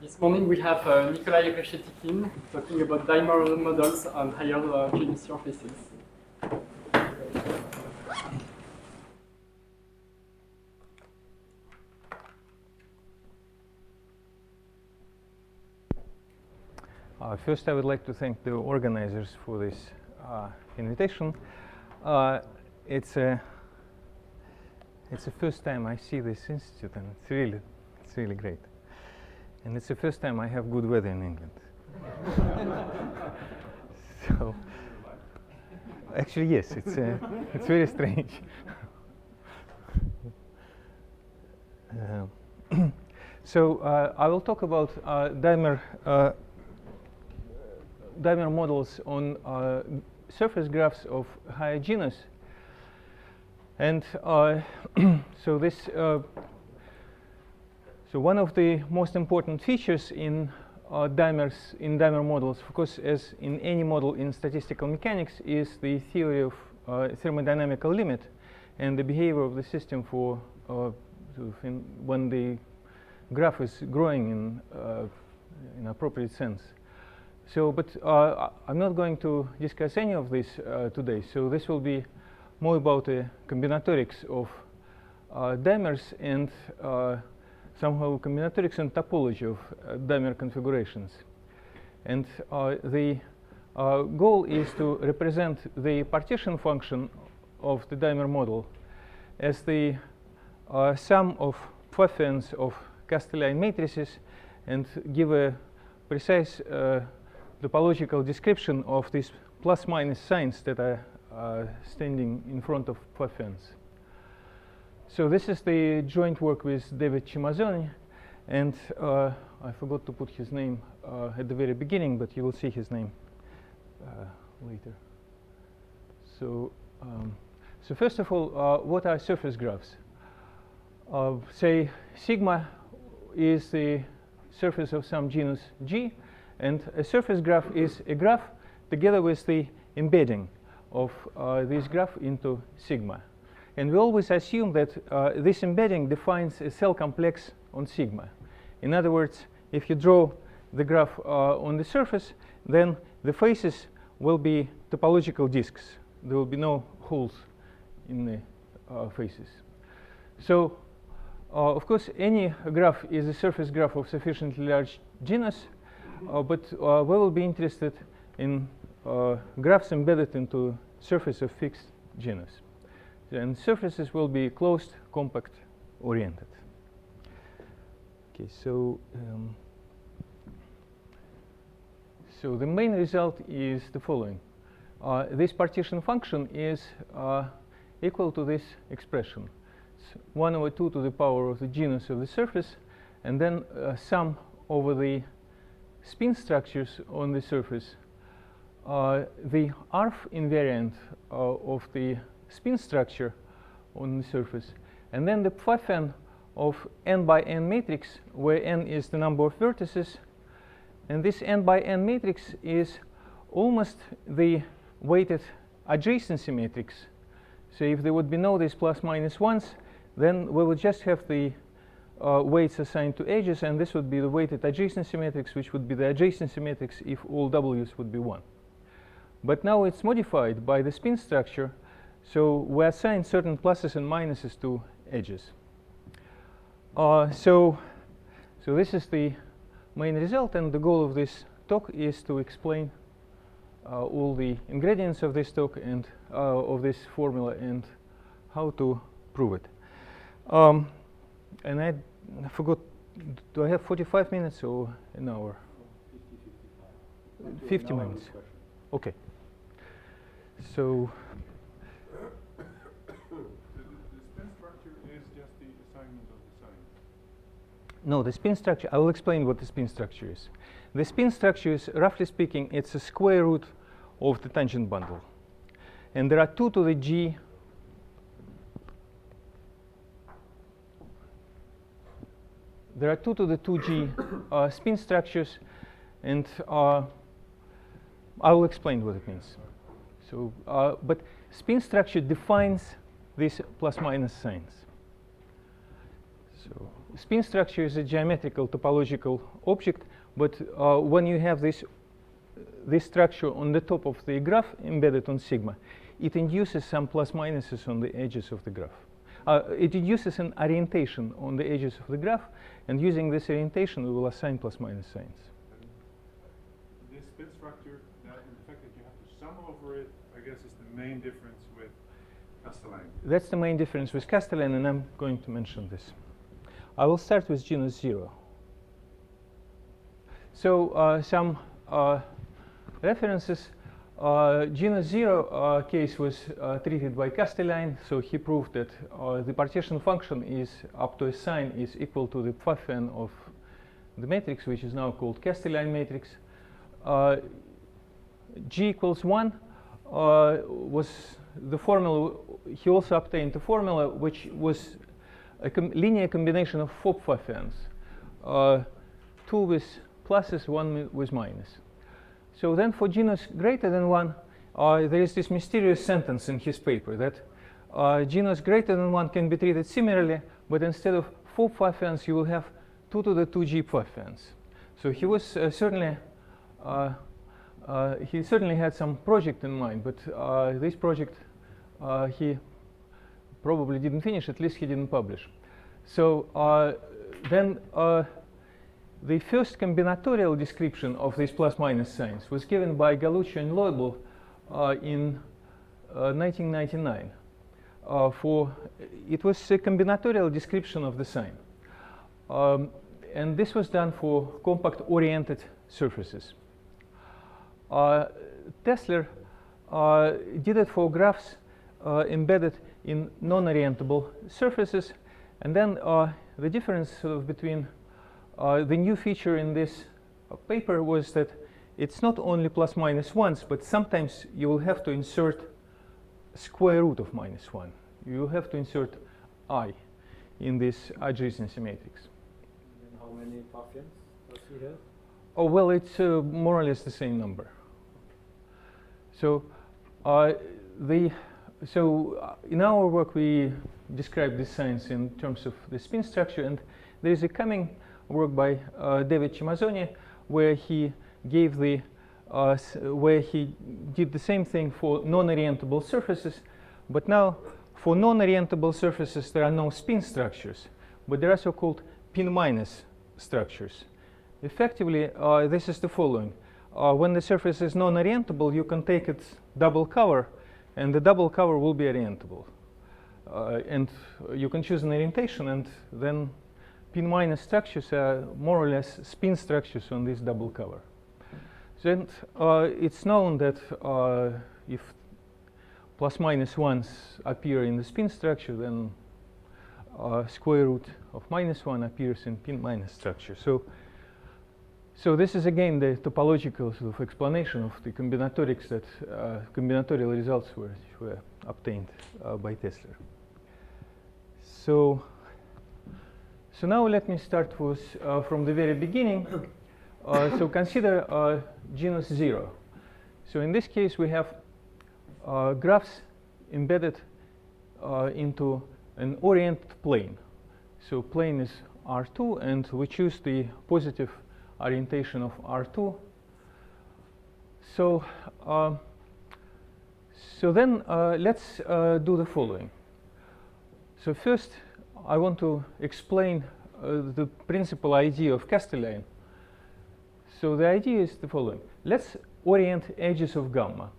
This morning we have Nicolai Reshetikhin talking about dimer models on higher genus surfaces. First, I would like to thank the organizers for this invitation. It's the first time I see this institute, and it's really great. And it's the first time I have good weather in England. So, actually, yes, it's very strange. So I will talk about dimer models on surface graphs of higher genus. And so one of the most important features in dimer models, of course, as in any model in statistical mechanics, is the theory of thermodynamical limit and the behavior of the system for when the graph is growing in appropriate sense. So, but I'm not going to discuss any of this today. So this will be more about the combinatorics of dimers and somehow combinatorics and topology of dimer configurations. And the goal is to represent the partition function of the dimer model as the sum of Pfaffians of Castellane matrices and give a precise topological description of these plus-minus signs that are standing in front of Pfaffians. So this is the joint work with David Cimazoni, and I forgot to put his name at the very beginning, but you will see his name later. So, so first of all, what are surface graphs? Say sigma is the surface of some genus G, and a surface graph is a graph together with the embedding of this graph into sigma. And we always assume that this embedding defines a cell complex on sigma. In other words, if you draw the graph on the surface, then the faces will be topological disks. There will be no holes in the faces. So, of course, any graph is a surface graph of sufficiently large genus, but we will be interested in graphs embedded into surface of fixed genus. And surfaces will be closed, compact, oriented. Okay, so so the main result is the following. This partition function is equal to this expression. It's 1 over 2 to the power of the genus of the surface, and then sum over the spin structures on the surface. The ARF invariant of the spin structure on the surface, and then the Pfaffian of n by n matrix, where n is the number of vertices, and this n by n matrix is almost the weighted adjacency matrix. So if there would be no these plus minus ones, then we would just have the weights assigned to edges, and this would be the weighted adjacency matrix, which would be the adjacency matrix if all w's would be 1. But now it's modified by the spin structure, so we assign certain pluses and minuses to edges. So this is the main result, and the goal of this talk is to explain all the ingredients of this talk and of this formula and how to prove it. And I forgot, do I have 45 minutes or an hour? 50 minutes. Okay. So the spin structure is just the assignment of the signs. no, the spin structure, I will explain what the spin structure is. The spin structure is, roughly speaking, it's a square root of the tangent bundle. And there are 2 to the g there are 2 to the 2g spin structures, and I will explain what it means. So, but spin structure defines these plus minus signs. So spin structure is a geometrical topological object, but when you have this structure on the top of the graph embedded on sigma, it induces some plus minuses on the edges of the graph. It induces an orientation on the edges of the graph, and using this orientation, we will assign plus minus signs. This spin structure, and the fact that you have to sum over it, I guess is the main difference with Castellan. That's the main difference with Castellan, and I'm going to mention this. I will start with genus 0. So some references. Genus 0 case was treated by Castellan, so he proved that the partition function is up to a sign is equal to the Pfaffian of the matrix, which is now called Castellan matrix. G equals 1 was the formula. He also obtained a formula which was a linear combination of 4 Pfaffians, 2 with pluses, 1 with minus. So then for genus greater than 1, there is this mysterious sentence in his paper that genus greater than 1 can be treated similarly, but instead of 4 Pfaffians, you will have 2 to the 2g Pfaffians. So he was certainly had some project in mind, but this project he probably didn't finish, at least he didn't publish. So then the first combinatorial description of these plus-minus signs was given by Gallucci and Loibl in 1999. It was a combinatorial description of the sign. And this was done for compact-oriented surfaces. Tesler did it for graphs embedded in non-orientable surfaces. And then the difference sort of between the new feature in this paper was that it's not only plus minus ones, but sometimes you will have to insert square root of minus 1. You will have to insert I in this adjacency matrix. And how many Pfaffians does he have? Oh, well, it's more or less the same number. So in our work, we describe these signs in terms of the spin structure, and there is a coming work by David Cimazoni, where he gave where he did the same thing for non-orientable surfaces, but now for non-orientable surfaces there are no spin structures, but there are so-called pin-minus structures. Effectively, this is the following: when the surface is non-orientable, you can take its double cover, and the double cover will be orientable, and you can choose an orientation, and then pin-minus structures are more or less spin structures on this double cover. Then it's known that if plus-minus ones appear in the spin structure, then square root of minus 1 appears in pin-minus structure. So this is again the topological sort of explanation of the combinatorics that combinatorial results were obtained by Tesler. So now let me start with from the very beginning. So consider genus 0. So in this case, we have graphs embedded into an oriented plane. So plane is R2, and we choose the positive orientation of R2. So then let's do the following. So first, I want to explain the principal idea of Castellan. So the idea is the following. Let's orient edges of gamma,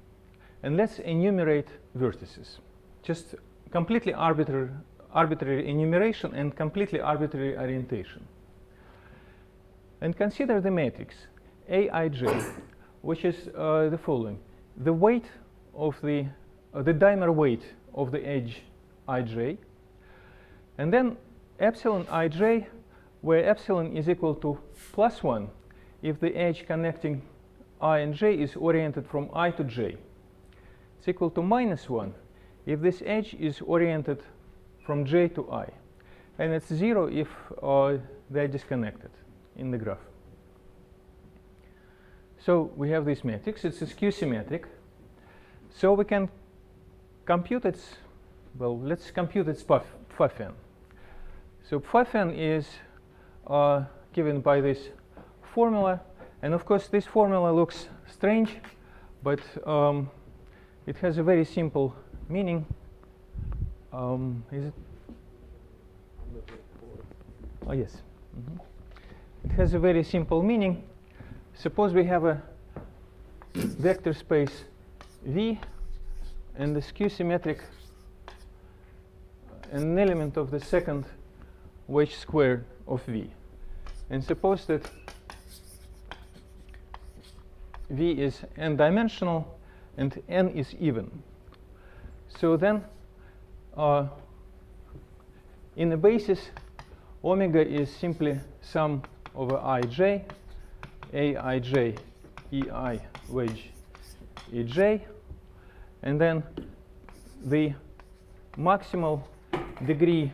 and let's enumerate vertices. Just completely arbitrary enumeration and completely arbitrary orientation. And consider the matrix Aij, which is the following. The weight of the dimer weight of the edge Ij, and then epsilon Ij, where epsilon is equal to +1 if the edge connecting I and j is oriented from I to j. It's equal to -1 if this edge is oriented from j to I. And it's 0 if they're disconnected in the graph. So we have this matrix. It's skew-symmetric. So we can compute its, well, let's compute its Pfaffian. So phi-n is given by this formula, and of course this formula looks strange, but it has a very simple meaning. Is it? Oh yes. It has a very simple meaning. Suppose we have a vector space V and the skew symmetric an element of the second wedge squared of V. And suppose that V is n-dimensional and n is even. So then in a basis, omega is simply sum over ij, aij, ei wedge ej, and then the maximal degree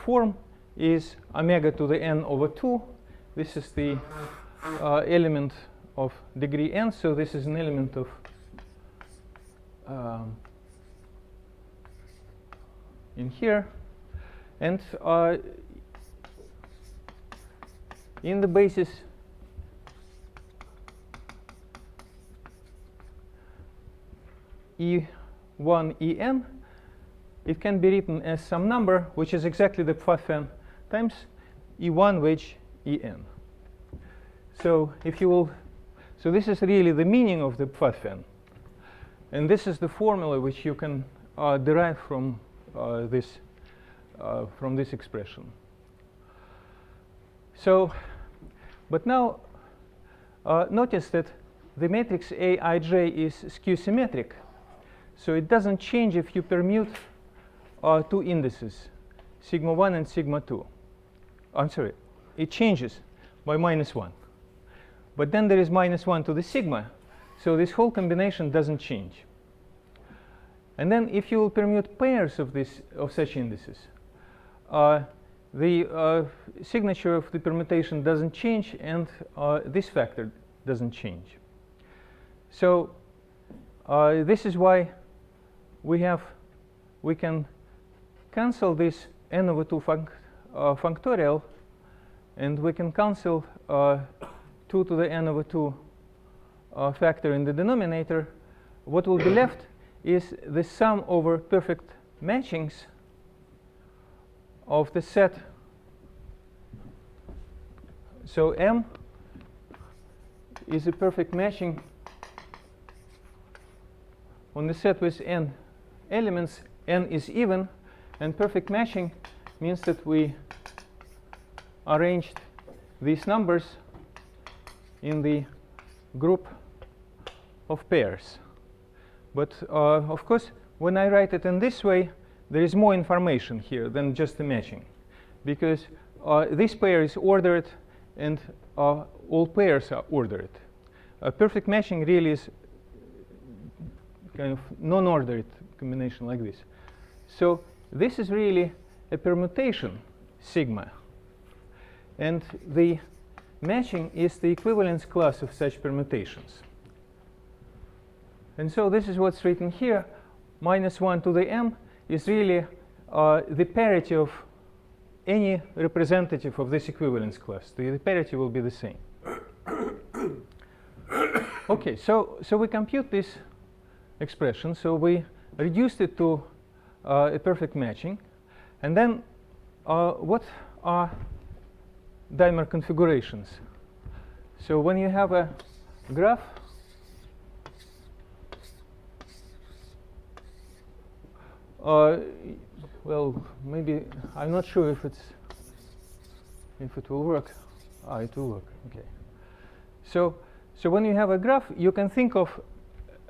form is omega to the n over 2. This is the element of degree n, so this is an element of in here, and in the basis E1 En, it can be written as some number which is exactly the phi-n times E1 wedge En. So if you will, so this is really the meaning of the phi-n, and this is the formula which you can derive from this expression. So, but now notice that the matrix Aij is skew symmetric, so it doesn't change if you permute two indices, sigma 1 and sigma 2. I'm sorry, it changes by -1. But then there is -1 to the sigma, so this whole combination doesn't change. And then if you will permute pairs of such indices, the signature of the permutation doesn't change, and this factor doesn't change. So this is why we can cancel this n over 2 factorial, and we can cancel 2 to the n over 2 factor in the denominator. What will be left is the sum over perfect matchings of the set. So M is a perfect matching on the set with n elements. N is even, and perfect matching means that we arranged these numbers in the group of pairs. But of course, when I write it in this way, there is more information here than just the matching, because this pair is ordered and all pairs are ordered. A perfect matching really is kind of non-ordered combination like this. So this is really a permutation sigma, and the matching is the equivalence class of such permutations. And so this is what's written here. -1 to the m is really the parity of any representative of this equivalence class. The parity will be the same. OK, so we compute this expression. So we reduced it to a perfect matching. And then what are dimer configurations? So when you have a graph, well, maybe I'm not sure if it will work. It will work. Okay. So when you have a graph, you can think of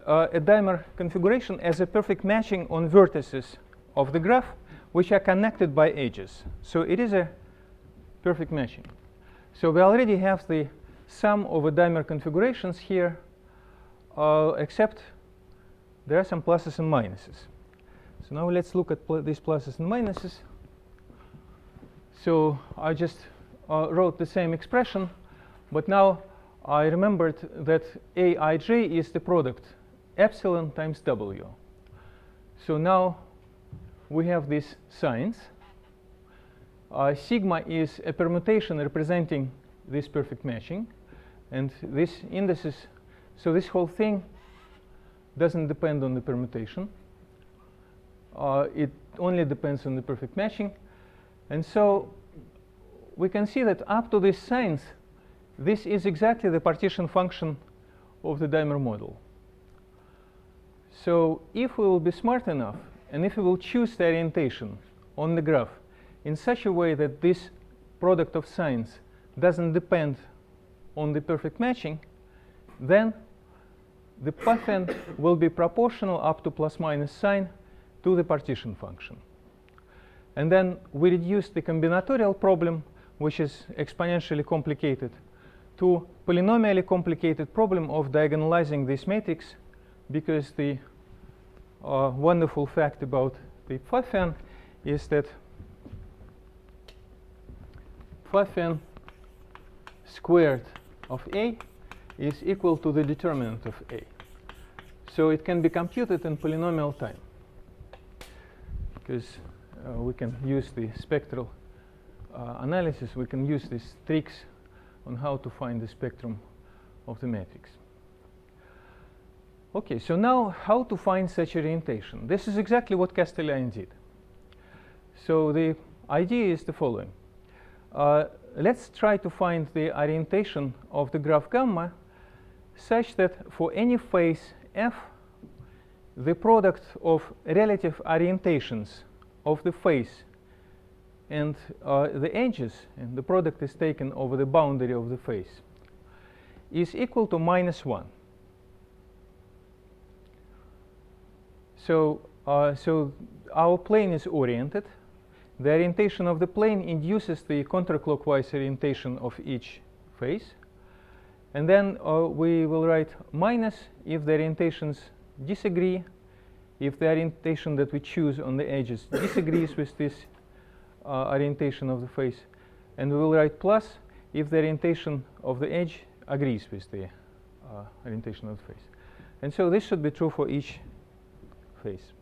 a dimer configuration as a perfect matching on vertices of the graph, which are connected by edges. So it is a perfect matching. So we already have the sum over dimer configurations here, except there are some pluses and minuses. So now let's look at these pluses and minuses. So I just wrote the same expression, but now I remembered that Aij is the product epsilon times W. So now we have these signs. sigma is a permutation representing this perfect matching, and this indices, so this whole thing doesn't depend on the permutation. It only depends on the perfect matching. And so we can see that up to this signs, this is exactly the partition function of the dimer model. So if we will be smart enough, and if we will choose the orientation on the graph in such a way that this product of signs doesn't depend on the perfect matching, then the path will be proportional up to plus minus sign to the partition function. And then we reduce the combinatorial problem, which is exponentially complicated, to polynomially complicated problem of diagonalizing this matrix, because the wonderful fact about the path is that path squared of A is equal to the determinant of A. So it can be computed in polynomial time, because we can use the spectral analysis. We can use these tricks on how to find the spectrum of the matrix. OK, so now how to find such orientation? This is exactly what Castellani did. So the idea is the following. Let's try to find the orientation of the graph gamma such that for any phase f, the product of relative orientations of the phase and the edges, and the product is taken over the boundary of the phase, is equal to -1. So our plane is oriented. The orientation of the plane induces the counterclockwise orientation of each phase. And then we will write minus if the orientations disagree, if the orientation that we choose on the edges disagrees with this orientation of the phase. And we will write plus if the orientation of the edge agrees with the orientation of the phase. And so this should be true for each phase.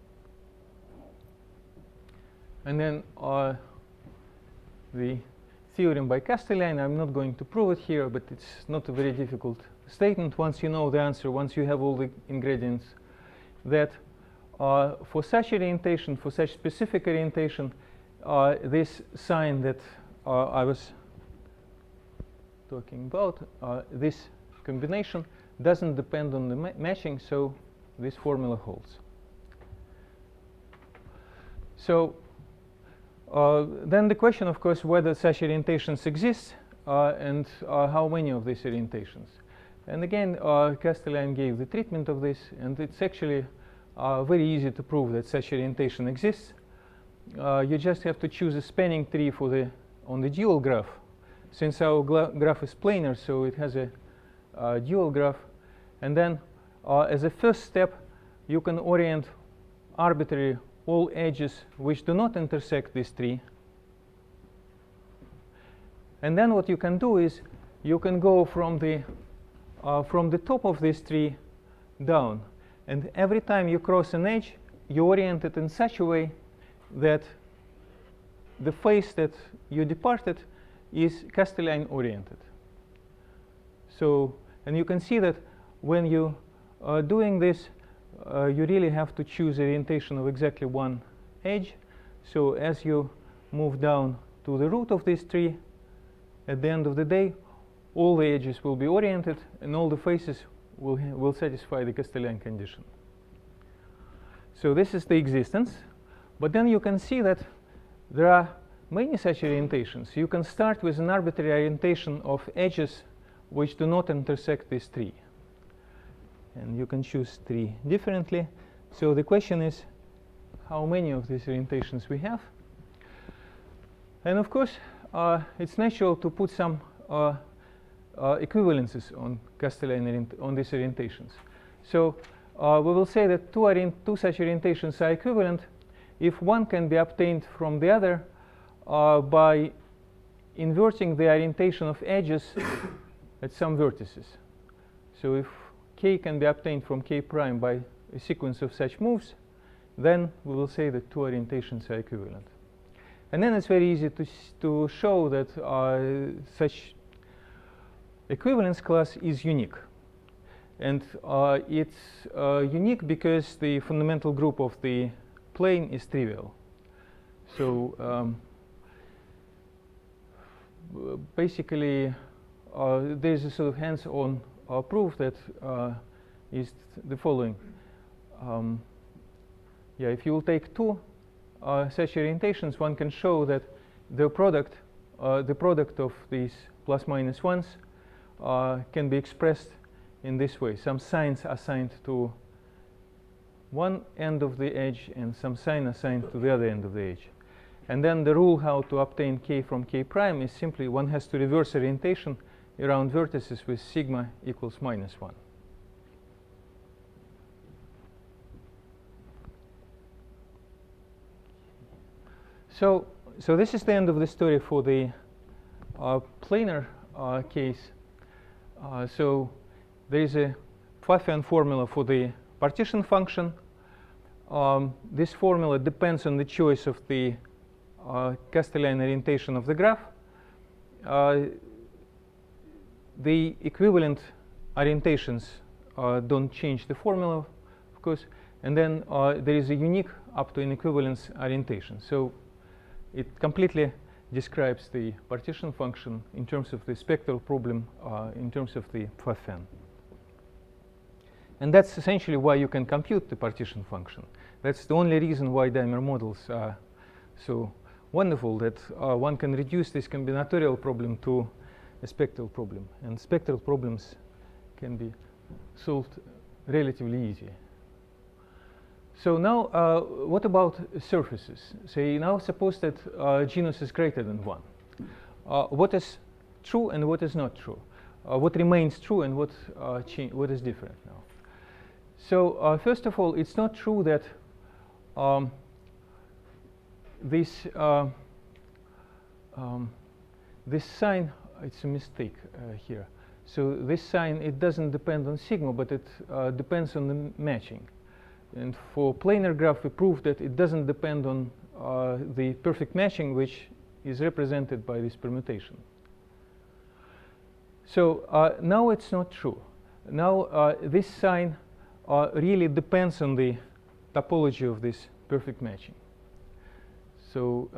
And then the theorem by Castellani, I'm not going to prove it here, but it's not a very difficult statement once you know the answer, once you have all the ingredients, that for such orientation, for such specific orientation, this sign that I was talking about, this combination doesn't depend on the matching, so this formula holds. So then the question, of course, whether such orientations exist and how many of these orientations. And again, Castellani gave the treatment of this, and it's actually very easy to prove that such orientation exists. You just have to choose a spanning tree for on the dual graph. Since our graph is planar, so it has a dual graph. And then as a first step, you can orient arbitrary all edges which do not intersect this tree. And then what you can do is you can go from the top of this tree down. And every time you cross an edge, you orient it in such a way that the face that you departed is Castellani oriented. So, and you can see that when you are doing this, you really have to choose orientation of exactly one edge. So as you move down to the root of this tree, at the end of the day, all the edges will be oriented and all the faces will satisfy the Castellani condition. So this is the existence. But then you can see that there are many such orientations. You can start with an arbitrary orientation of edges which do not intersect this tree. And you can choose three differently. So the question is how many of these orientations we have. And of course, it's natural to put some equivalences on Castellani on these orientations. So we will say that two such orientations are equivalent if one can be obtained from the other by inverting the orientation of edges at some vertices. So if k can be obtained from k prime by a sequence of such moves, then we will say that two orientations are equivalent. And then it's very easy to show that such equivalence class is unique. And it's unique because the fundamental group of the plane is trivial. So basically, there's a sort of hands-on proof that is the following. Yeah, if you will take two such orientations, one can show that the product of these plus minus ones can be expressed in this way. Some signs assigned to one end of the edge and some sign assigned to the other end of the edge. And then the rule how to obtain k from k prime is simply one has to reverse orientation around vertices with sigma equals -1. So this is the end of the story for the planar case. So there is a Pfaffian formula for the partition function. This formula depends on the choice of the Castellan orientation of the graph. The equivalent orientations don't change the formula, of course. And then there is a unique up to an equivalence orientation. So it completely describes the partition function in terms of the spectral problem, in terms of the Pfaffian. And that's essentially why you can compute the partition function. That's the only reason why Daimer models are so wonderful, that one can reduce this combinatorial problem to a spectral problem. And spectral problems can be solved relatively easy. So now, what about surfaces? Say now suppose that genus is greater than 1. What is true and what is not true? What remains true and what is different now? So first of all, it's not true that this sign, it's a mistake here. So this sign, it doesn't depend on sigma, but it depends on the matching. And for planar graph, we proved that it doesn't depend on the perfect matching, which is represented by this permutation. So now it's not true. Now this sign really depends on the topology of this perfect matching. So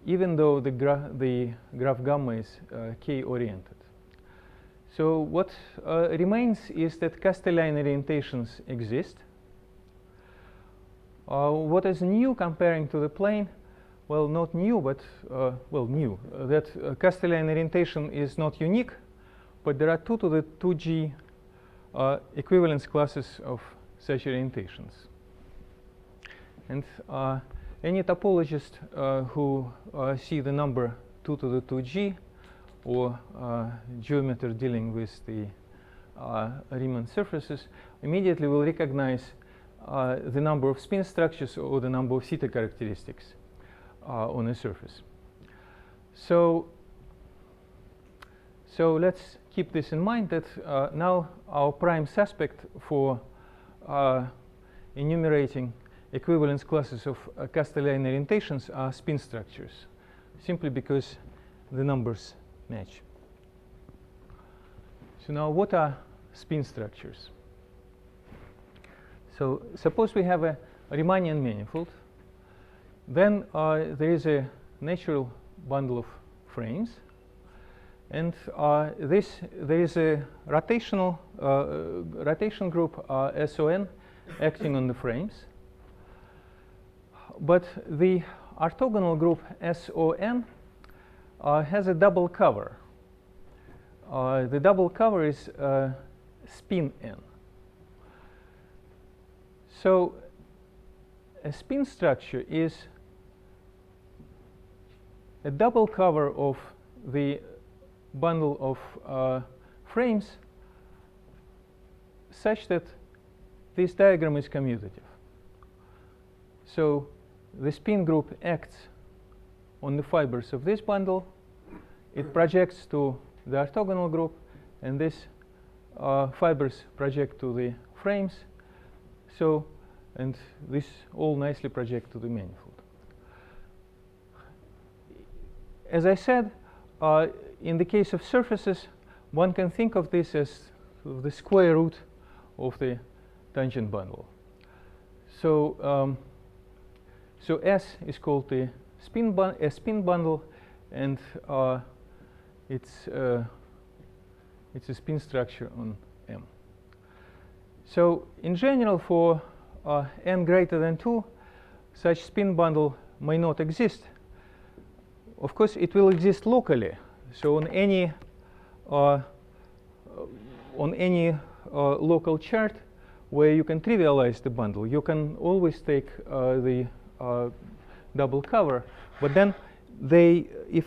even though the graph gamma is k-oriented. So what remains is that Castellan orientations exist. What is new comparing to the plane? Well, not new, but well, new. That Castellan orientation is not unique, but there are 2 to the 2g equivalence classes of such orientations. And any topologist who see the number 2 to the 2g or geometry dealing with the Riemann surfaces immediately will recognize the number of spin structures or the number of theta characteristics on a surface. So let's keep this in mind, that now our prime suspect for enumerating equivalence classes of Castellan orientations are spin structures, simply because the numbers match. So now what are spin structures? So suppose we have a Riemannian manifold. Then there is a natural bundle of frames. And there is a rotation group SON acting on the frames. But the orthogonal group SON has a double cover. The double cover is spin n. So a spin structure is a double cover of the bundle of frames such that this diagram is commutative. So the spin group acts on the fibers of this bundle. It projects to the orthogonal group, and these fibers project to the frames. So, and this all nicely project to the manifold. as I said, in the case of surfaces, one can think of this as sort of the square root of the tangent bundle. So, so S is called the spin bundle, and it's a spin structure on M. So in general, for n greater than 2, such spin bundle may not exist. Of course, it will exist locally. So on any local chart where you can trivialize the bundle, you can always take the double cover. But then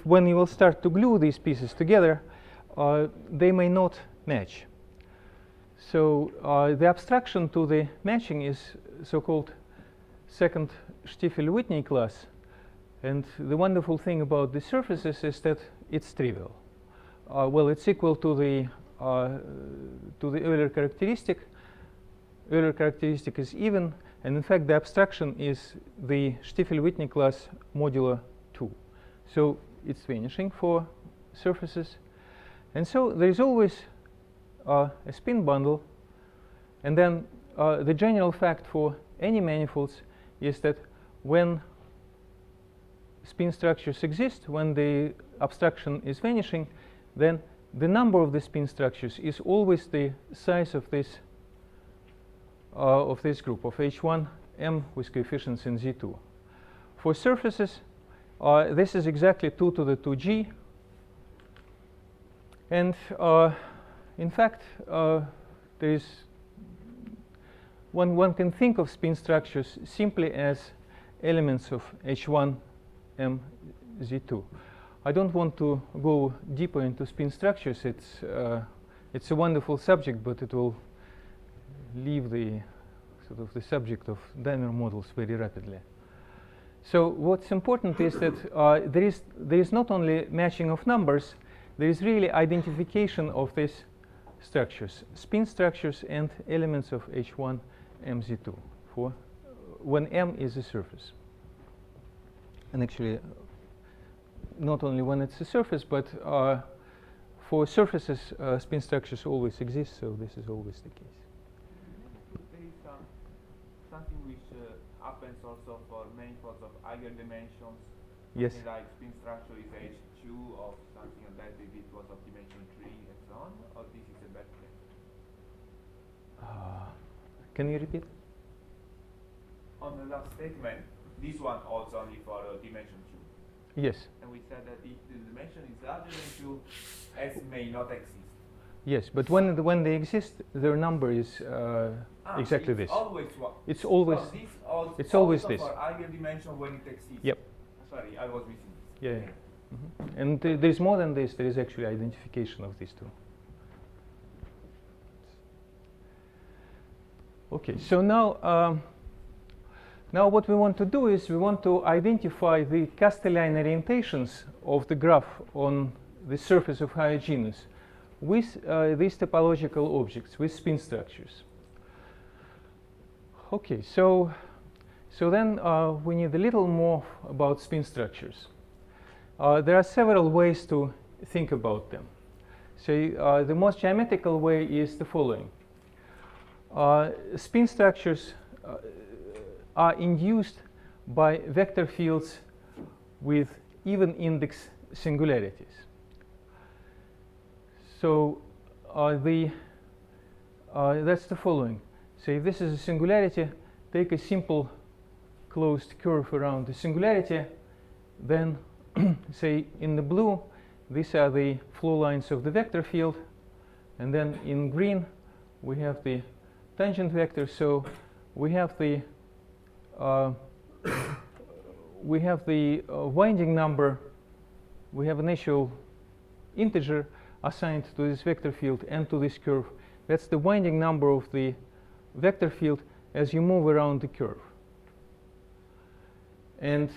when you will start to glue these pieces together, they may not match. So the abstraction to the matching is so-called second Stiefel-Whitney class. And the wonderful thing about the surfaces is that it's trivial. Well, it's equal to the Euler characteristic. Euler characteristic is even, and in fact, the abstraction is the Stiefel-Whitney class modulo 2. So it's vanishing for surfaces. And so there is always a spin bundle. And then the general fact for any manifolds is that when spin structures exist, when the abstraction is vanishing, then the number of the spin structures is always the size of this group of H1M with coefficients in Z2. For surfaces, this is exactly 2 to the 2g. And in fact, there is one can think of spin structures simply as elements of H1M Z2. I don't want to go deeper into spin structures. It's a wonderful subject, but it will leave the sort of the subject of dimer models very rapidly. So what's important is that there is not only matching of numbers, there is really identification of these structures, spin structures and elements of H1 MZ2 for when M is a surface. And actually, not only when it's a surface, but for surfaces, spin structures always exist, so this is always the case. There is something which happens also for manifolds of eigendimensions. Yes. Like spin structure is H2 of something like that, if it was of dimension 3 and so on, or this is a bad case? Can you repeat? On the last statement, this one holds only for dimension 2. Yes. And we said that if the dimension is larger than 2, S may not exist. Yes, but when they exist, their number is exactly this. Always one. It's always so this also it's always also this. for eigendimension when it exists. Yep. Sorry, I was missing this. Yeah. Yeah. And there's more than this. There is actually identification of these two. Okay. So now what we want to do is we want to identify the Castellane orientations of the graph on the surface of higher genus with these topological objects, with spin structures. Okay, so then we need a little more about spin structures. There are several ways to think about them. So the most geometrical way is the following. Spin structures are induced by vector fields with even index singularities. So that's the following. So if this is a singularity, take a simple closed curve around the singularity. Then, say in the blue, these are the flow lines of the vector field. And then in green, we have the tangent vector. So we have the winding number. We have an initial integer assigned to this vector field and to this curve. That's the winding number of the vector field as you move around the curve. And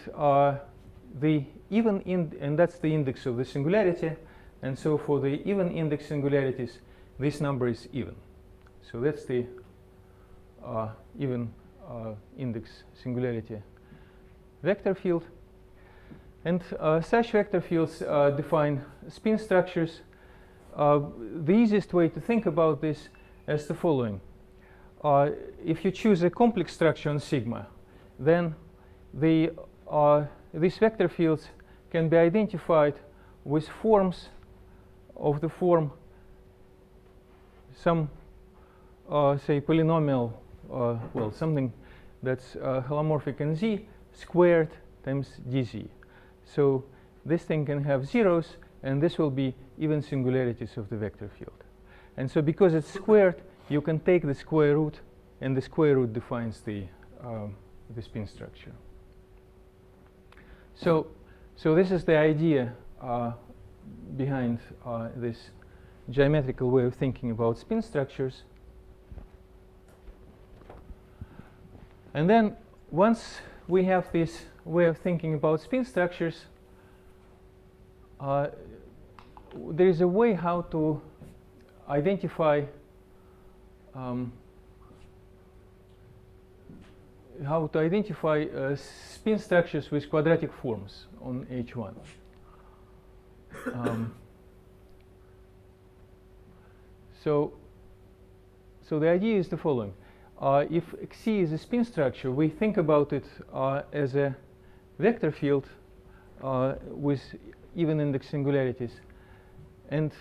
and that's the index of the singularity. And so for the even index singularities, this number is even. So that's the even index singularity vector field. And such vector fields define spin structures. The easiest way to think about this is the following. If you choose a complex structure on sigma, then these vector fields can be identified with forms of the form some, say, polynomial, well, something that's holomorphic in Z squared times dz. So this thing can have zeros, and this will be even singularities of the vector field. And so because it's squared, you can take the square root, and the square root defines the spin structure. So this is the idea behind this geometrical way of thinking about spin structures. And then once we have this way of thinking about spin structures, there is a way how to identify spin structures with quadratic forms on H1. So the idea is the following. If Xc is a spin structure, we think about it as a vector field with even index singularities. And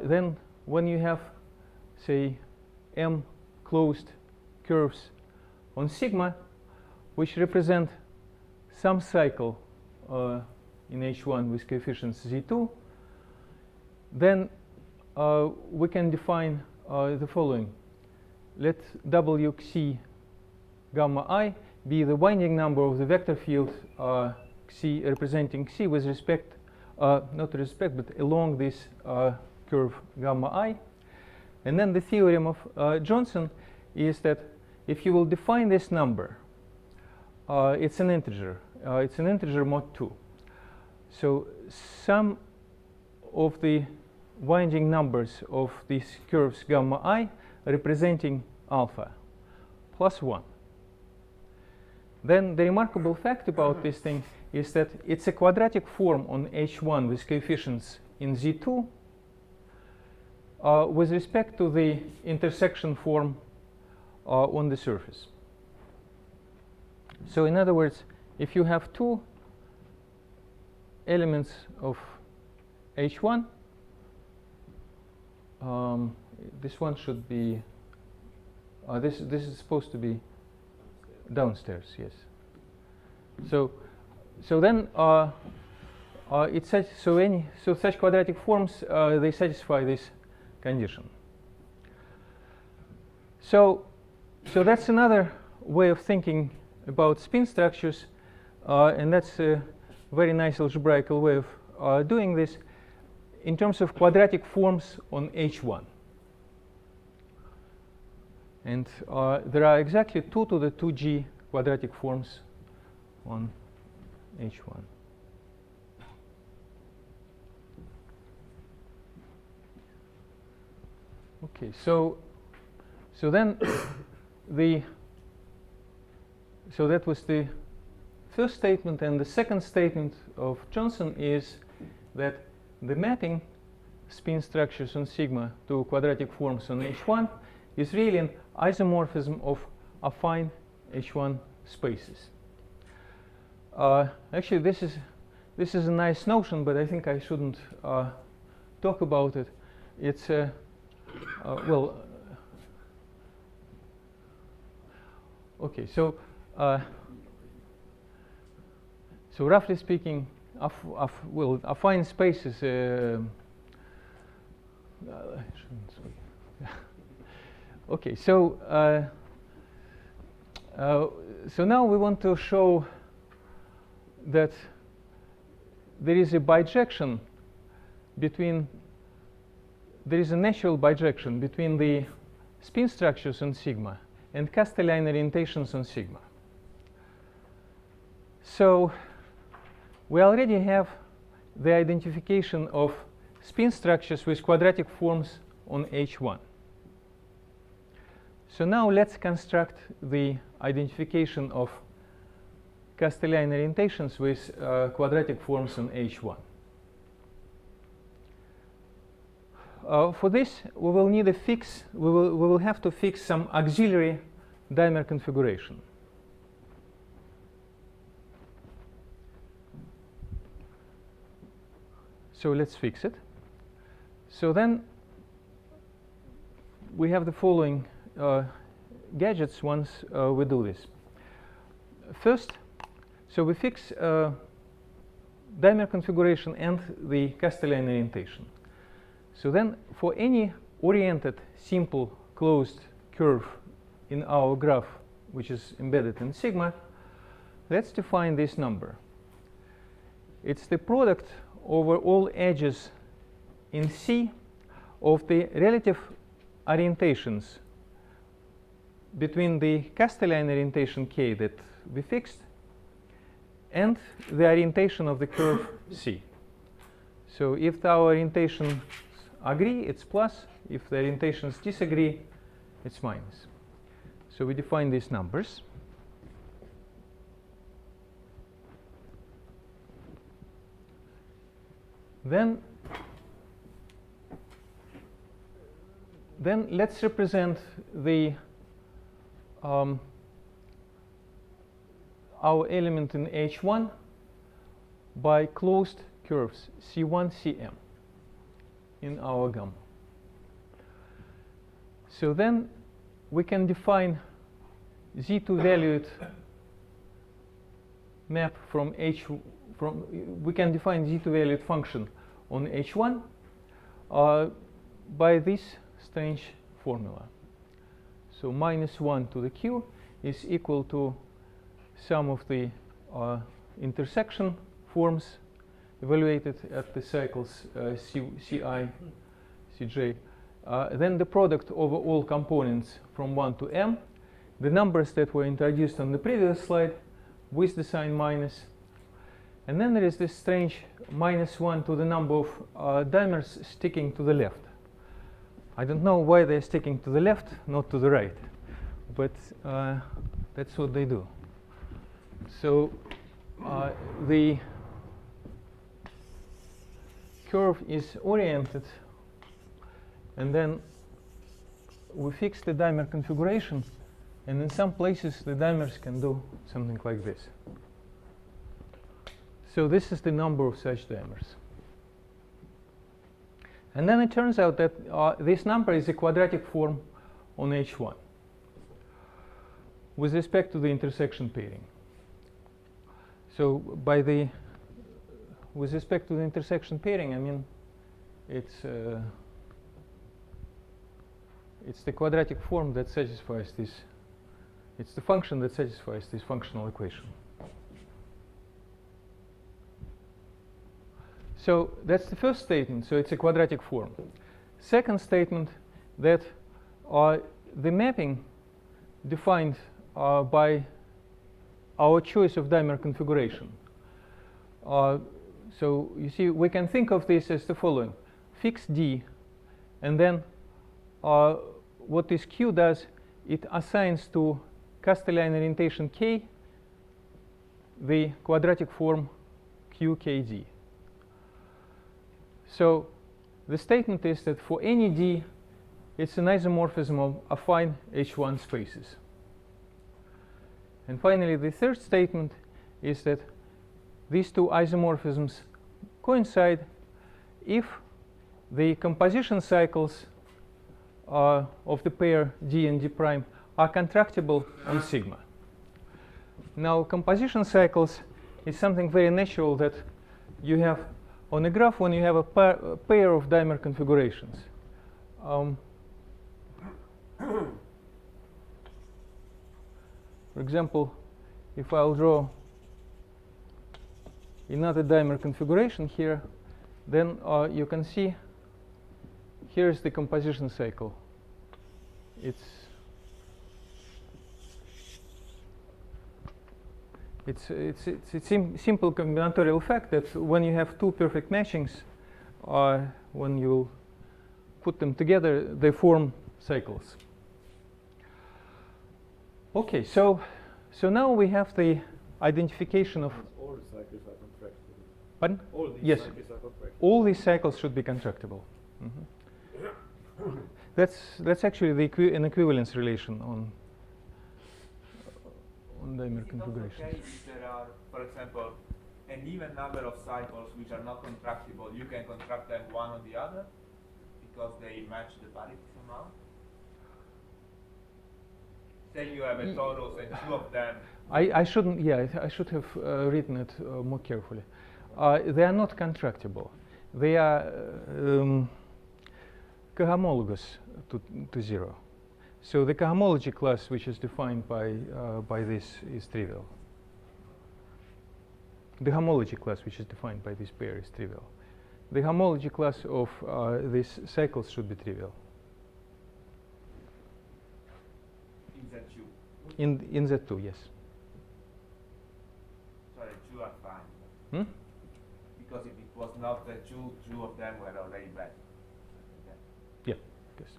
then when you have, say, m closed curves on sigma, which represent some cycle in H1 with coefficients Z2, then we can define the following. Let Wc gamma I be the winding number of the vector field Xc representing Xc with respect, not respect, but along this curve gamma I. And then the theorem of Johnson is that if you will define this number, it's an integer. It's an integer mod 2. So sum of the winding numbers of these curves gamma I representing alpha plus 1. Then the remarkable fact about this thing is that it's a quadratic form on H1 with coefficients in Z2 with respect to the intersection form on the surface. So in other words, if you have two elements of H1, this one should be, this is supposed to be downstairs, yes. So then it's such quadratic forms they satisfy this condition. So that's another way of thinking about spin structures, and that's a very nice algebraical way of doing this in terms of quadratic forms on H1. And there are exactly 2 to the 2g quadratic forms on H1. Okay, so then so that was the first statement, and the second statement of Johnson is that the mapping spin structures on sigma to quadratic forms on H1 is really an isomorphism of affine H1 spaces. Actually, this is a nice notion, but I think I shouldn't talk about it. It's well. Okay, so roughly speaking, affine spaces. Okay, so now we want to show that there is a bijection between, there is a natural bijection between the spin structures on sigma and Castellane orientations on sigma. So we already have the identification of spin structures with quadratic forms on H1. So now let's construct the identification of Castellani orientations with quadratic forms on H1. For this, we will need a fix. We will have to fix some auxiliary dimer configuration. So let's fix it. So then we have the following gadgets once we do this. First, so we fix dimer configuration and the Castellani orientation. So then for any oriented simple closed curve in our graph, which is embedded in sigma, let's define this number. It's the product over all edges in C of the relative orientations between the Castellani orientation K that we fixed and the orientation of the curve C. So if our orientations agree, it's plus. If the orientations disagree, it's minus. So we define these numbers. Then let's represent the our element in H1 by closed curves C1, Cm in our gamma. So then we can define Z2 valued map from we can define Z2 valued function on H1 by this strange formula. So -1 to the q is equal to sum of the intersection forms evaluated at the cycles Ci, Cj. Then the product over all components from 1 to m, the numbers that were introduced on the previous slide with the sign minus. And then there is this strange -1 to the number of dimers sticking to the left. I don't know why they're sticking to the left, not to the right, but that's what they do. So the curve is oriented, and then we fix the dimer configuration, and in some places the dimers can do something like this. So this is the number of such dimers. And then it turns out that this number is a quadratic form on H1 with respect to the intersection pairing. So with respect to the intersection pairing, I mean, it's the quadratic form that satisfies this. It's the function that satisfies this functional equation. So that's the first statement. So it's a quadratic form. Second statement, that the mapping defined by our choice of dimer configuration. So you see, we can think of this as the following: fix D, and then what this Q does, it assigns to Castellani orientation K the quadratic form QKD. So the statement is that for any D, it's an isomorphism of affine H1 spaces. And finally, the third statement is that these two isomorphisms coincide if the composition cycles of the pair D and D prime are contractible on sigma. Now, composition cycles is something very natural that you have on a graph when you have a pair of dimer configurations. For example, if I'll draw another dimer configuration here, then you can see here's the composition cycle. It's a simple combinatorial fact that when you have two perfect matchings, when you put them together, they form cycles. Okay, so now we have the identification of. All the cycles are contractible. Pardon? All these Yes. cycles are contractible. All these cycles should be contractible. That's actually an equivalence relation on dimer Is it configuration. okay if there are, for example, an even number of cycles which are not contractible, you can contract them one on the other because they match the parity somehow? Say you have a torus and two of them. I shouldn't. Yeah, I should have written it more carefully. They are not contractible. They are cohomologous to 0. So the cohomology class, which is defined by this, is trivial. The homology class, which is defined by this pair, is trivial. The homology class of these cycles should be trivial. In Z2. In Z2, yes. Sorry, two are fine. Hmm? Because if it was not the two of them were already bad. Yeah. Yes.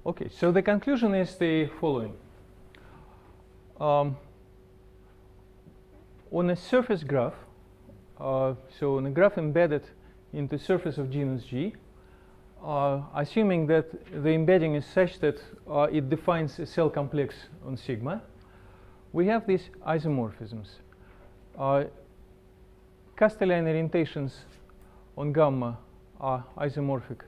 Okay, so the conclusion is the following. On a surface graph, so on a graph embedded into surface of genus G, assuming that the embedding is such that it defines a cell complex on sigma, we have these isomorphisms. Castellane orientations on gamma are isomorphic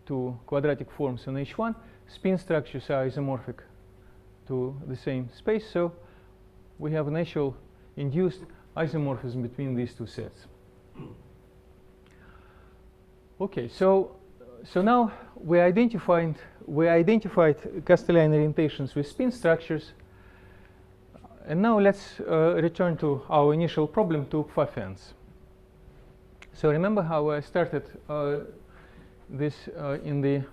to quadratic forms on H1. Spin structures are isomorphic to the same space, so we have a natural induced isomorphism between these two sets. Okay, so now we identified Castellane orientations with spin structures, and now let's return to our initial problem, to Pfaffens. So remember how I started this in the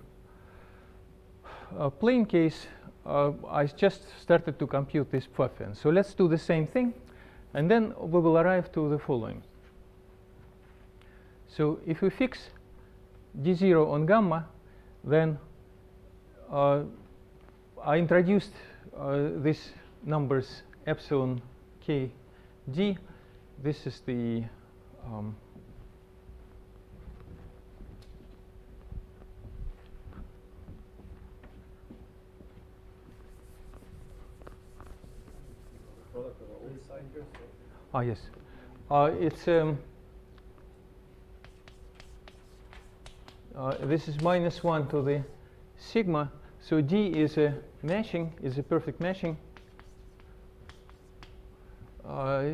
plane case. I just started to compute this Pfaffens. So let's do the same thing, and then we will arrive to the following. So if we fix d0 on gamma, then I introduced these numbers epsilon k d. This is the Product of all cycles. yes. It's this is -1 to the sigma. So D is a matching, is a perfect matching.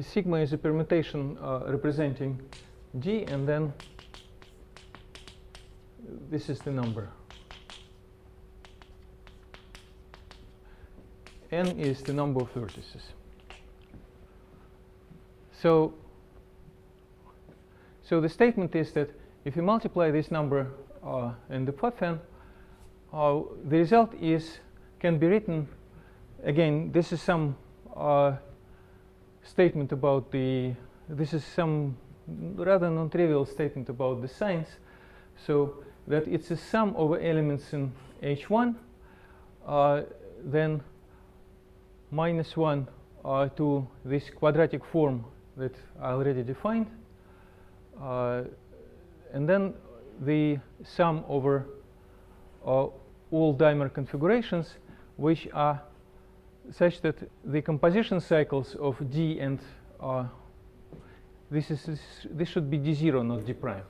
Sigma is a permutation representing D, and then this is the number. N is the number of vertices. So the statement is that if you multiply this number and the Pfaffen, the result can be written again. This is some statement about this is some rather non-trivial statement about the signs. So that it's a sum over elements in H1, then -1 to this quadratic form that I already defined, and then the sum over all dimer configurations, which are such that the composition cycles of D and this should be D0, not D prime.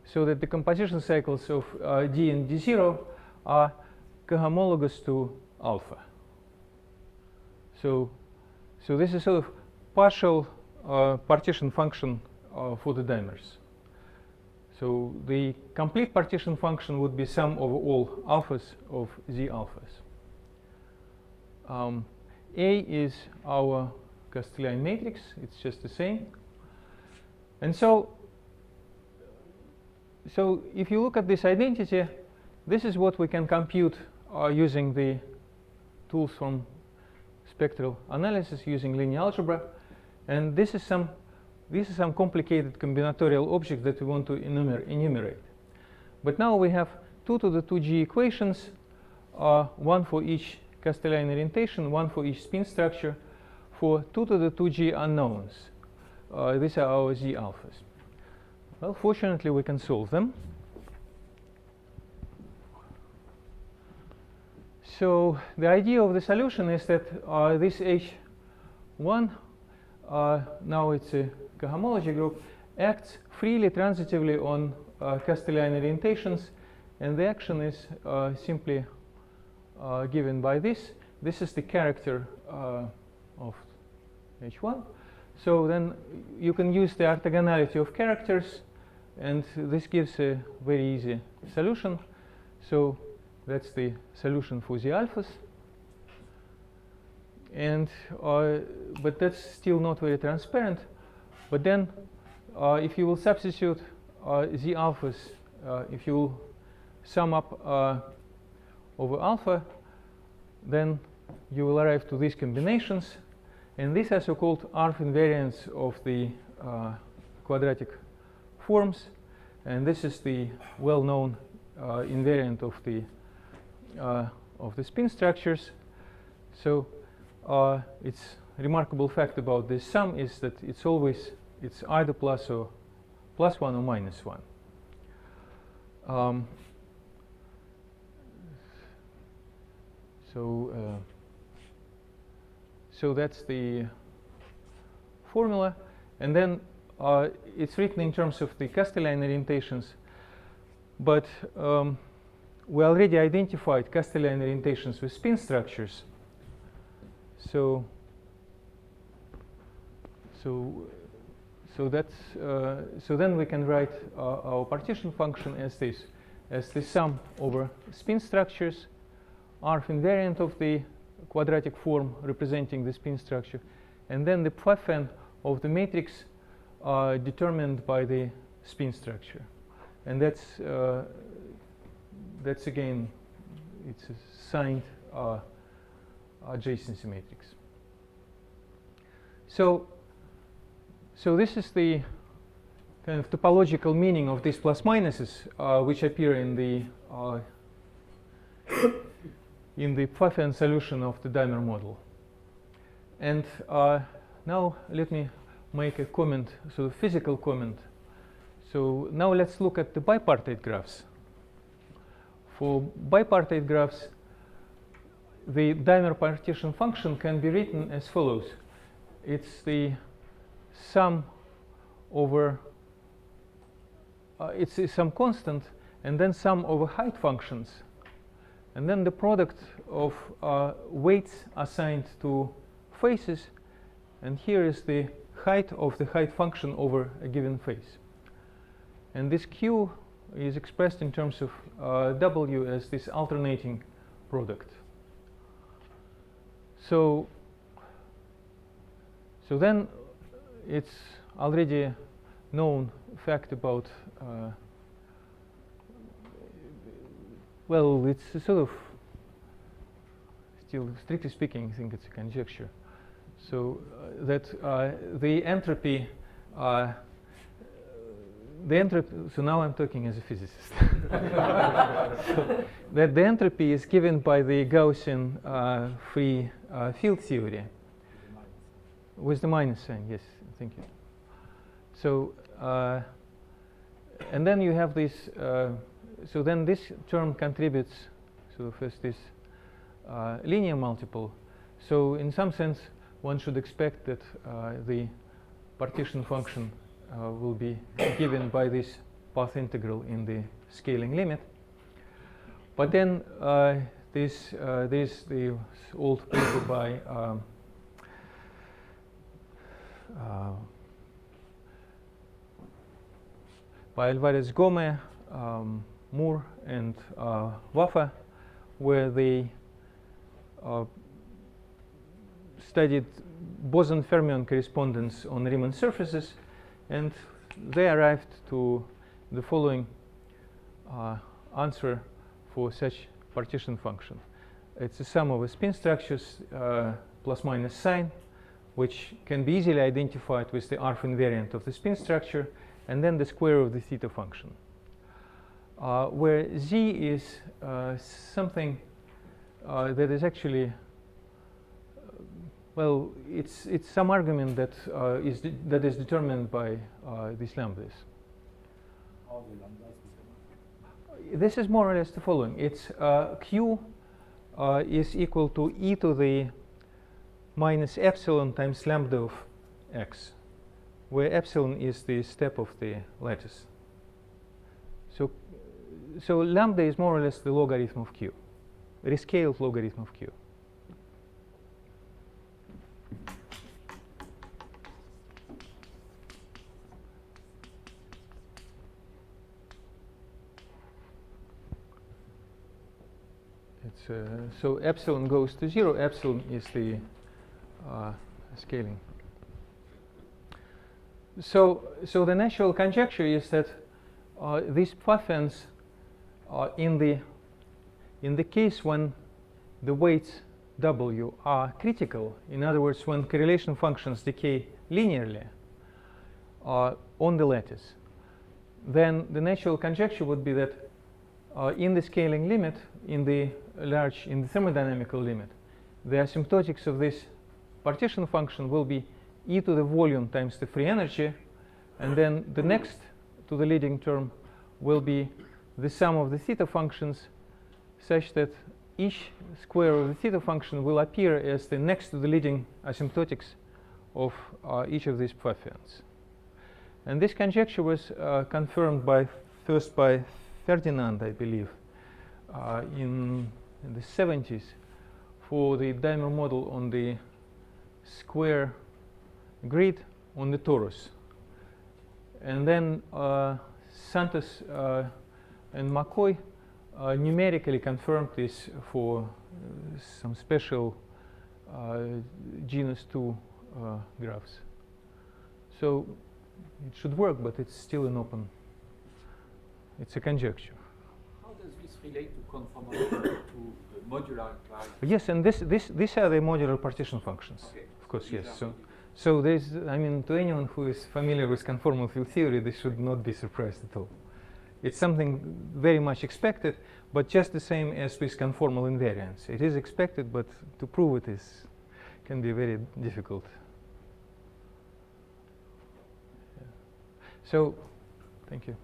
So that the composition cycles of D and D0 are cohomologous to alpha. So this is sort of partial partition function for the dimers. So the complete partition function would be sum over all alphas of Z alphas. A is our Castellane matrix. It's just the same. And so if you look at this identity, this is what we can compute using the tools from spectral analysis, using linear algebra. And this is some complicated combinatorial object that we want to enumerate. But now we have 2 to the 2g equations one for each Castellani orientation, one for each spin structure, for 2 to the 2g unknowns. These are our z alphas. Well, fortunately, we can solve them. So the idea of the solution is that this H1, now it's a cohomology group, acts freely transitively on Castellani orientations, and the action is simply given by this. This is the character of H1. So then you can use the orthogonality of characters, and this gives a very easy solution. So that's the solution for the alphas. And but that's still not very transparent. But then if you will substitute the alphas, if you will sum up over alpha, then you will arrive to these combinations. And these are so-called Arf invariants of the quadratic forms. And this is the well-known invariant of the spin structures. So it's remarkable fact about this sum is that it's either plus 1 or minus 1. So that's the formula, and then it's written in terms of the Castellani orientations, but we already identified Castellani orientations with spin structures. So then we can write our partition function as this, as the sum over spin structures, Arf invariant of the quadratic form representing the spin structure, and then the pfn of the matrix determined by the spin structure. And that's again, it's a signed adjacency matrix. So this is the kind of topological meaning of these plus minuses, which appear in the Pfaffian solution of the Daimer model. And now let me make a comment, so a physical comment. So now let's look at the bipartite graphs. For bipartite graphs, the Daimer partition function can be written as follows. It's the sum over, it's some constant, and then sum over height functions. And then the product of weights assigned to faces, and here is the height of the height function over a given face. And this Q is expressed in terms of W as this alternating product. So then it's already known fact about well, it's a sort of, still strictly speaking, I think it's a conjecture. So that the entropy, so now I'm talking as a physicist. So that the entropy is given by the Gaussian free field theory. With the minus sign, yes, thank you. So, and then you have this, so then this term contributes, so first this linear multiple. So in some sense, one should expect that the partition function will be given by this path integral in the scaling limit. But then there's the old paper by Alvarez Gomez, Moore, and Waffa, where they studied boson fermion correspondence on Riemann surfaces, and they arrived to the following answer for such partition function. It's a sum of spin structures plus minus sign, which can be easily identified with the Arf invariant of the spin structure, and then the square of the theta function, where z is something that is actually well, it's some argument that that is determined by these lambdas. All the lambdas determined. This is more or less the following. It's Q is equal to e to the minus epsilon times lambda of x, where epsilon is the step of the lattice. So lambda is more or less the logarithm of Q, rescaled logarithm of Q. So epsilon goes to 0. Epsilon is the scaling. So the natural conjecture is that these Pfeffens in the case when the weights W are critical, in other words, when correlation functions decay linearly on the lattice, then the natural conjecture would be that in the scaling limit, in the thermodynamical limit, the asymptotics of this partition function will be e to the volume times the free energy, and then the next to the leading term will be the sum of the theta functions, such that each square of the theta function will appear as the next to the leading asymptotics of each of these Pfeffens. And this conjecture was confirmed first by Ferdinand, I believe, in the 70s for the dimer model on the square grid on the torus. And then Santos and McCoy numerically confirmed this for some special genus 2 graphs. So it should work, but it's still an open, it's a conjecture. How does this relate to conformality to modular class? Yes, and these are the modular partition functions. Okay. Of course, These yes. are So there's, I mean, to anyone who is familiar with conformal field theory, they should not be surprised at all. It's something very much expected, but just the same as with conformal invariance. It is expected, but to prove it can be very difficult. Yeah. So, thank you.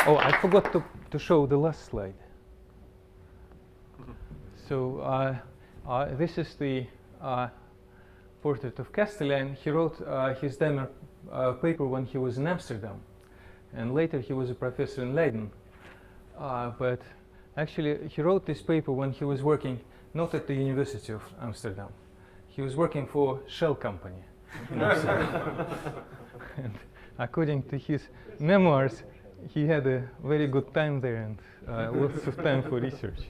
Oh, I forgot to show the last slide. So this is the portrait of Castellan. He wrote his dimer paper when he was in Amsterdam, and later he was a professor in Leiden. But actually, he wrote this paper when he was working not at the University of Amsterdam. He was working for Shell company in Amsterdam. And according to his memoirs, he had a very good time there and lots of time for research.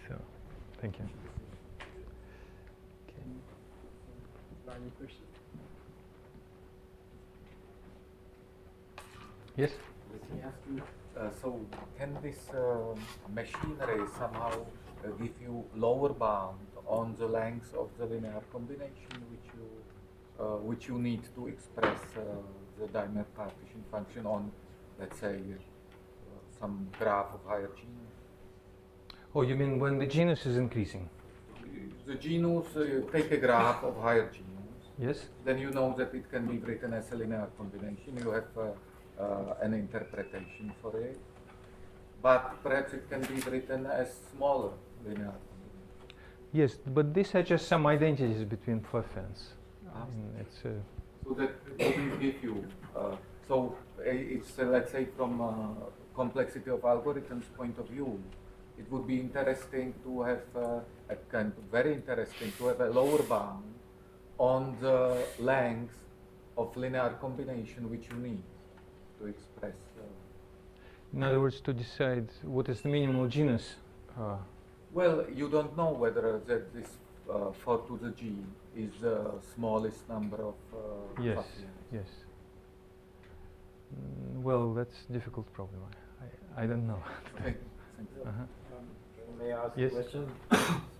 So, thank you. Any question? Yes? Let me ask you, so can this machinery somehow give you lower bound on the length of the linear combination which you need to express the dimer partition function on, let's say, some graph of higher genus? Oh, you mean when the genus is increasing? The genus, take a graph of higher genus. Yes. Then you know that it can be written as a linear combination. You have an interpretation for it. But perhaps it can be written as smaller linear combination. Yes, but these are just some identities between Pfeffens. It's so that will give you. So it's let's say from complexity of algorithms point of view, it would be interesting to have very interesting to have a lower bound on the length of linear combination which you need to express. in other words, to decide what is the minimal genus. Well, you don't know whether this 4 to the g is the smallest number of Yes, Pfeffens. yes. Well, that's a difficult problem. I don't know. Okay, thank you. May I ask Yes. a question?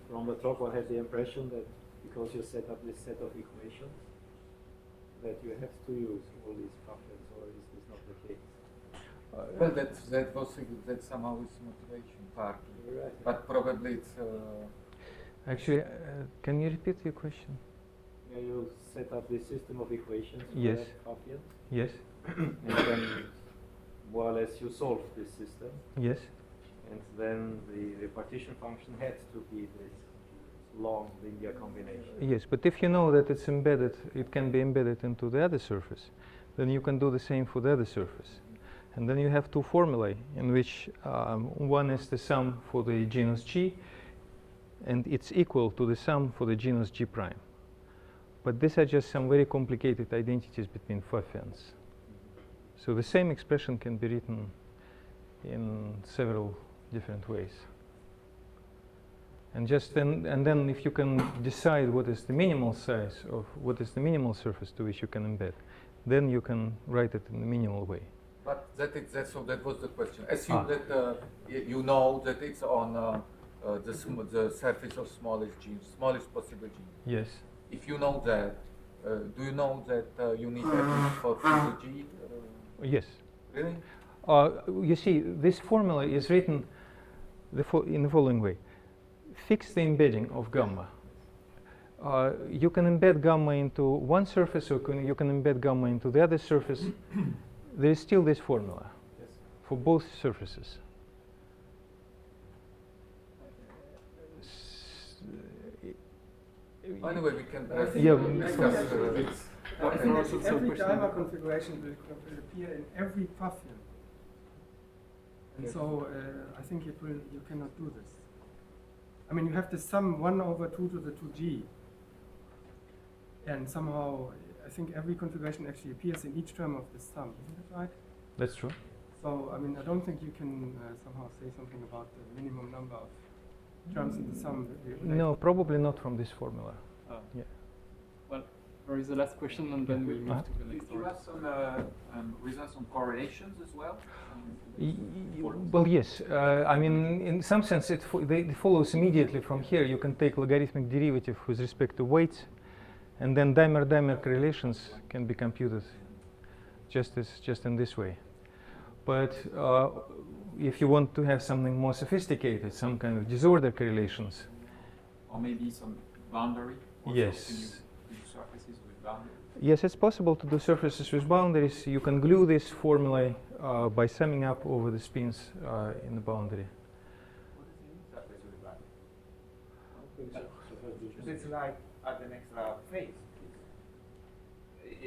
From the talk, one had the impression that because you set up this set of equations, that you have to use all these functions, or is this not the case? Well, that somehow is motivation part, Right. but probably it's. Actually, can you repeat your question? Yeah, you set up this system of equations for Yes. Pfaffians, Yes. and then more or less you solve this system, Yes. and then the partition function had to be this long linear combination. Yes, but if you know that it's embedded, it can be embedded into the other surface, then you can do the same for the other surface. And then you have two formulae in which one is the sum for the genus G, and it's equal to the sum for the genus G prime. But these are just some very complicated identities between Pfaffians. So the same expression can be written in several different ways. And then if you can decide what is the minimal size of what is the minimal surface to which you can embed, then you can write it in a minimal way. But so that was the question. Assume that you know that it's on the surface of smallest possible gene. Yes. If you know that, do you know that you need at least for the G? Yes. Really? You see, this formula is written in the following way. Fix the embedding of gamma. You can embed gamma into one surface, or you can embed gamma into the other surface. There is still this formula for both surfaces. Anyway, we can Yeah. discuss. I think also it's a every question. dimer configuration will appear in every Pfaffian. And Yes. so I think you cannot do this. I mean, you have the sum 1/2 to the 2g. And somehow, I think every configuration actually appears in each term of this sum. Isn't that right? That's true. So, I mean, I don't think you can somehow say something about the minimum number of terms in the sum. That we relate No, to. probably not from this formula. Yeah. Well, there is the last question, and then we move Uh-huh. to the next Do you one. have some results on correlations as well? Well, yes. I mean, in some sense, it follows immediately from here. You can take logarithmic derivative with respect to weights, and then dimer-dimer correlations can be computed just in this way. But if you want to have something more sophisticated, some kind of disorder correlations, Or maybe some boundary? Also, Yes. Can you do surfaces with boundary? yes, it's possible to do surfaces with boundaries. You can glue this formulae by summing up over the spins in the boundary. What does it mean, surface with boundary? So it's like at an extra phase.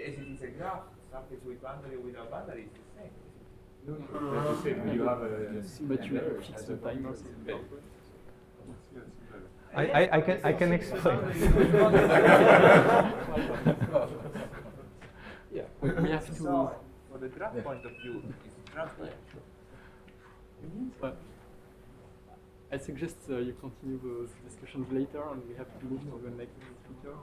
As it is a graph, surface with boundary without boundary is the same. As you said, you have a But you have fixed the timers in bed. I can explain. Yeah, we have to. So, for the graph point of view, it's transparent. But I suggest you continue those discussions later, and we have to move to the next speaker.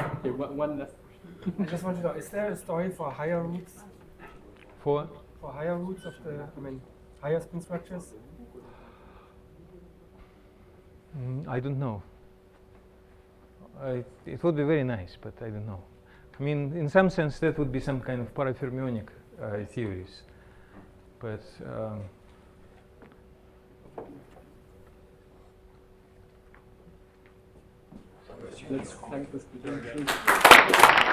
Okay, one last question. I just want to know, is there a story for higher roots? For For higher roots of the, higher spin structures? I don't know. It would be very nice, but I don't know. I mean, in some sense, that would be some kind of parafermionic theories. But Let's thank the speaker.